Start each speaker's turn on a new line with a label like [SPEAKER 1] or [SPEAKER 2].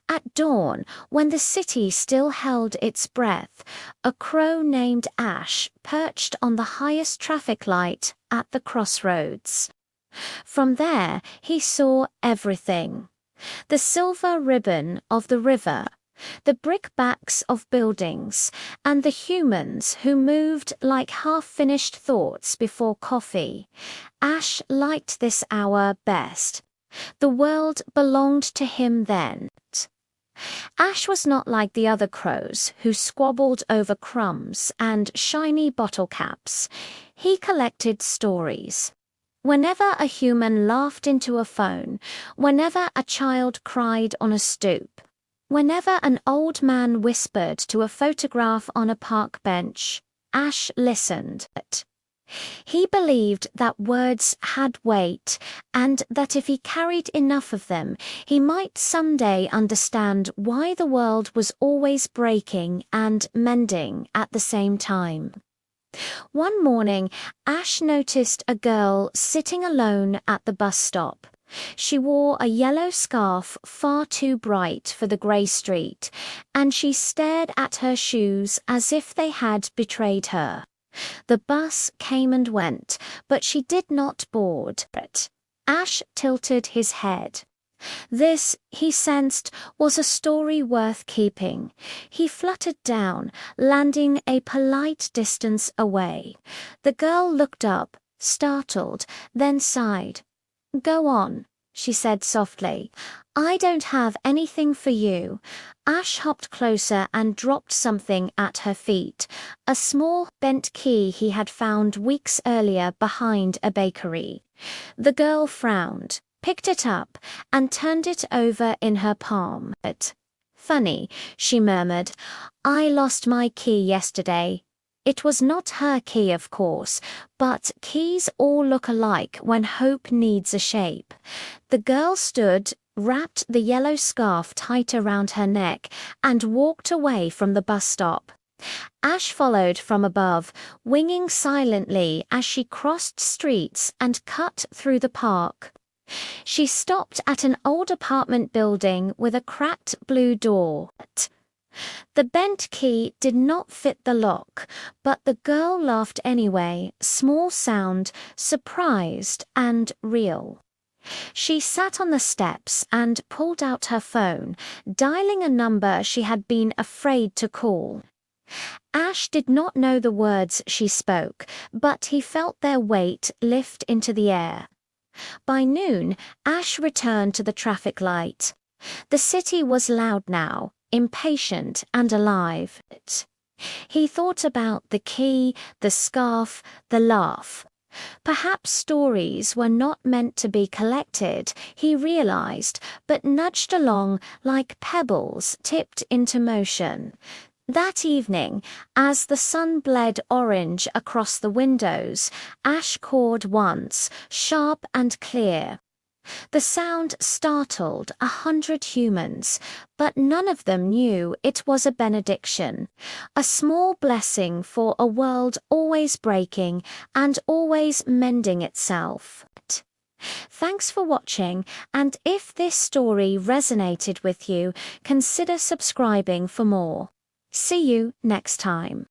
[SPEAKER 1] At dawn, when the city still held its breath, a crow named Ash perched on the highest traffic light at the crossroads. From there, he saw everything. The silver ribbon of the river, the brickbats of buildings, and the humans who moved like half-finished thoughts before coffee. Ash liked this hour best. The world belonged to him then. Ash was not like the other crows who squabbled over crumbs and shiny bottle caps. He collected stories. Whenever a human laughed into a phone, whenever a child cried on a stoop, whenever an old man whispered to a photograph on a park bench, Ash listened. He believed that words had weight, and that if he carried enough of them, he might someday understand why the world was always breaking and mending at the same time. One morning, Ash noticed a girl sitting alone at the bus stop. She wore a yellow scarf far too bright for the grey street, and she stared at her shoes as if they had betrayed her. The bus came and went, but she did not board. Ash tilted his head. This, he sensed, was a story worth keeping. He fluttered down, landing a polite distance away. The girl looked up, startled, then sighed. "Go on," she said softly. "I don't have anything for you." Ash hopped closer and dropped something at her feet, a small bent key he had found weeks earlier behind a bakery. The girl frowned, picked it up, and turned it over in her palm. "Funny," she murmured. "I lost my key yesterday." It was not her key, of course, but keys all look alike when hope needs a shape. The girl stood, wrapped the yellow scarf tight around her neck, and walked away from the bus stop. Ash followed from above, winging silently as she crossed streets and cut through the park. She stopped at an old apartment building with a cracked blue door. The bent key did not fit the lock, but the girl laughed anyway, small sound, surprised and real. She sat on the steps and pulled out her phone, dialing a number she had been afraid to call. Ash did not know the words she spoke, but he felt their weight lift into the air. By noon, Ash returned to the traffic light. The city was loud now, impatient and alive. He thought about the key, the scarf, the laugh. Perhaps stories were not meant to be collected, he realized, but nudged along like pebbles tipped into motion. That evening, as the sun bled orange across the windows, Ash called once, sharp and clear. The sound startled 100 humans, but none of them knew it was a benediction, a small blessing for a world always breaking and always mending itself. Thanks for watching, and if this story resonated with you, consider subscribing for more. See you next time.